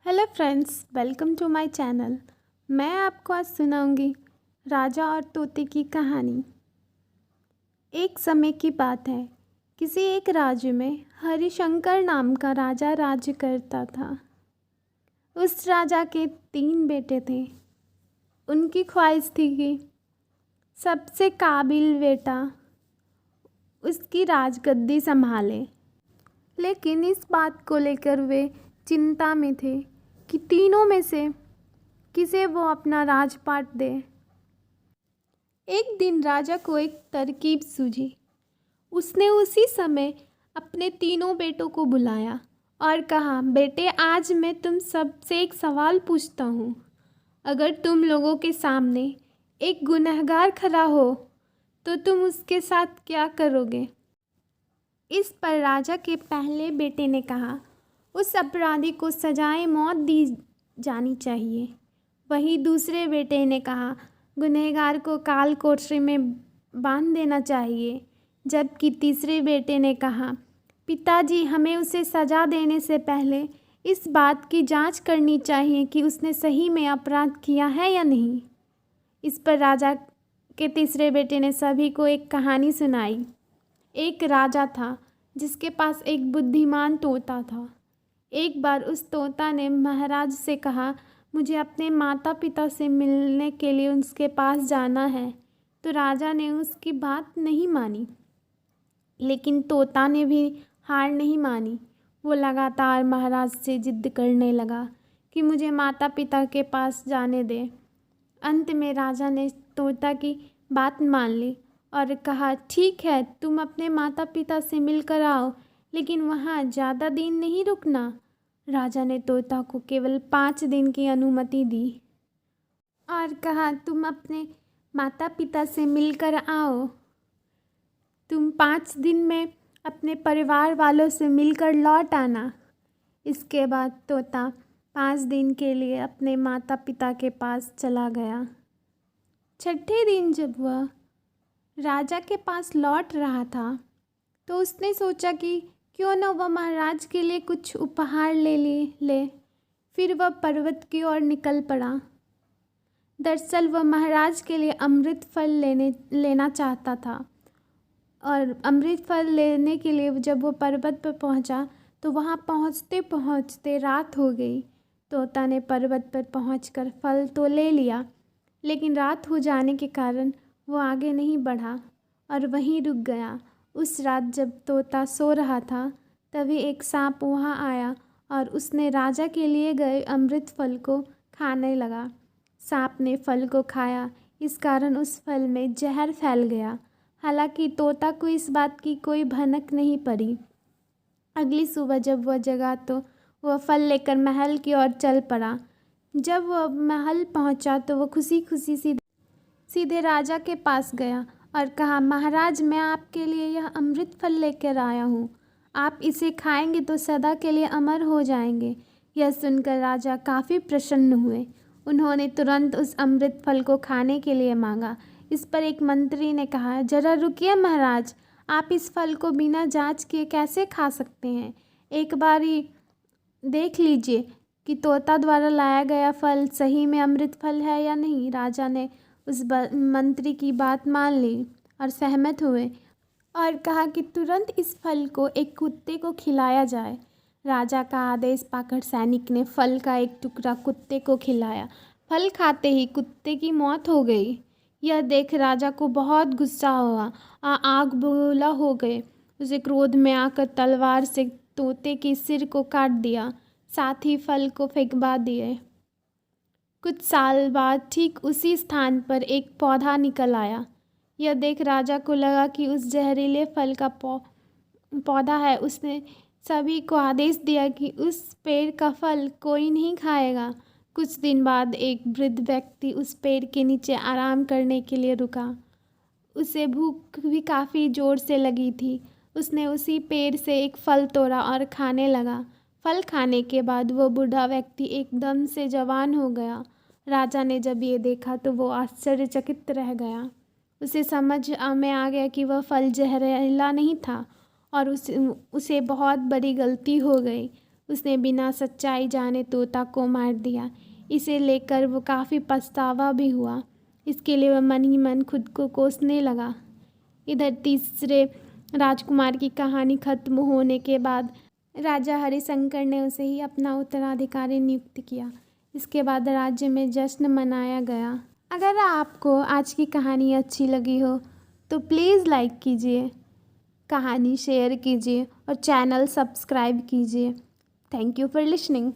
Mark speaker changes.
Speaker 1: Hello friends, welcome to my channel. मैं आपको आज सुनाऊंगी राजा और तोते की कहानी। एक समय की बात है, किसी एक राज्य में हरिशंकर नाम का राजा राज्य करता था। उस राजा के 3 बेटे थे। उनकी ख्वाहिश थी कि सबसे काबिल बेटा उसकी राजगद्दी संभाले, लेकिन इस बात को लेकर वे चिंता में थे कि तीनों में से किसे वो अपना राजपाट दे। एक दिन राजा को एक तरकीब सूझी। उसने उसी समय अपने तीनों बेटों को बुलाया और कहा, बेटे, आज मैं तुम सबसे एक सवाल पूछता हूँ। अगर तुम लोगों के सामने एक गुनहगार खड़ा हो तो तुम उसके साथ क्या करोगे? इस पर राजा के पहले बेटे ने कहा, उस अपराधी को सजाए मौत दी जानी चाहिए। वहीं दूसरे बेटे ने कहा, गुनहगार को काल कोठरी में बांध देना चाहिए। जबकि तीसरे बेटे ने कहा, पिताजी, हमें उसे सज़ा देने से पहले इस बात की जांच करनी चाहिए कि उसने सही में अपराध किया है या नहीं। इस पर राजा के तीसरे बेटे ने सभी को एक कहानी सुनाई। एक राजा था जिसके पास एक बुद्धिमान तोता था। एक बार उस तोता ने महाराज से कहा, मुझे अपने माता पिता से मिलने के लिए उसके पास जाना है। तो राजा ने उसकी बात नहीं मानी, लेकिन तोता ने भी हार नहीं मानी। वो लगातार महाराज से जिद करने लगा कि मुझे माता पिता के पास जाने दे। अंत में राजा ने तोता की बात मान ली और कहा, ठीक है, तुम अपने माता पिता से मिलकर आओ, लेकिन वहाँ ज़्यादा दिन नहीं रुकना। राजा ने तोता को केवल 5 दिन की अनुमति दी और कहा, तुम अपने माता पिता से मिलकर आओ। तुम 5 दिन में अपने परिवार वालों से मिलकर लौट आना। इसके बाद तोता 5 दिन के लिए अपने माता पिता के पास चला गया। छठे दिन जब वह राजा के पास लौट रहा था तो उसने सोचा कि क्यों न वह महाराज के लिए कुछ उपहार ले। फिर वह पर्वत की ओर निकल पड़ा। दरअसल वह महाराज के लिए अमृत फल लेना चाहता था, और अमृत फल लेने के लिए जब वो पर्वत पर पहुंचा तो वहां पहुंचते पहुंचते रात हो गई। तोता ने पर्वत पर पहुंचकर फल तो ले लिया, लेकिन रात हो जाने के कारण वो आगे नहीं बढ़ा और वहीं रुक गया। उस रात जब तोता सो रहा था, तभी एक सांप वहां आया और उसने राजा के लिए गए अमृत फल को खाने लगा। सांप ने फल को खाया, इस कारण उस फल में जहर फैल गया। हालांकि तोता को इस बात की कोई भनक नहीं पड़ी। अगली सुबह जब वह जगा तो वह फल लेकर महल की ओर चल पड़ा। जब वह महल पहुंचा तो वह खुशी खुशी सीधे राजा के पास गया और कहा, महाराज, मैं आपके लिए यह अमृत फल लेकर आया हूँ। आप इसे खाएंगे तो सदा के लिए अमर हो जाएंगे। यह सुनकर राजा काफ़ी प्रसन्न हुए। उन्होंने तुरंत उस अमृत फल को खाने के लिए मांगा। इस पर एक मंत्री ने कहा, जरा रुकिए महाराज, आप इस फल को बिना जांच किए कैसे खा सकते हैं? एक बार ही देख लीजिए कि तोता द्वारा लाया गया फल सही में अमृत फल है या नहीं। राजा ने उस मंत्री की बात मान ली और सहमत हुए और कहा कि तुरंत इस फल को एक कुत्ते को खिलाया जाए। राजा का आदेश पाकर सैनिक ने फल का एक टुकड़ा कुत्ते को खिलाया। फल खाते ही कुत्ते की मौत हो गई। यह देख राजा को बहुत गुस्सा हुआ, आग बबूला हो गए। उसे क्रोध में आकर तलवार से तोते के सिर को काट दिया, साथ ही फल को फेंकवा दिए। कुछ साल बाद ठीक उसी स्थान पर एक पौधा निकल आया। यह देख राजा को लगा कि उस जहरीले फल का पौधा है। उसने सभी को आदेश दिया कि उस पेड़ का फल कोई नहीं खाएगा। कुछ दिन बाद एक वृद्ध व्यक्ति उस पेड़ के नीचे आराम करने के लिए रुका। उसे भूख भी काफ़ी ज़ोर से लगी थी। उसने उसी पेड़ से एक फल तोड़ा और खाने लगा। फल खाने के बाद वो बूढ़ा व्यक्ति एकदम से जवान हो गया। राजा ने जब ये देखा तो वो आश्चर्यचकित रह गया। उसे समझ में आ गया कि वह फल जहरीला नहीं था और उसे बहुत बड़ी गलती हो गई। उसने बिना सच्चाई जाने तोता को मार दिया। इसे लेकर वो काफ़ी पछतावा भी हुआ। इसके लिए वह मन ही मन खुद को कोसने लगा। इधर तीसरे राजकुमार की कहानी खत्म होने के बाद राजा हरिशंकर ने उसे ही अपना उत्तराधिकारी नियुक्त किया। इसके बाद राज्य में जश्न मनाया गया। अगर आपको आज की कहानी अच्छी लगी हो तो प्लीज़ लाइक कीजिए, कहानी शेयर कीजिए और चैनल सब्सक्राइब कीजिए। Thank you for listening.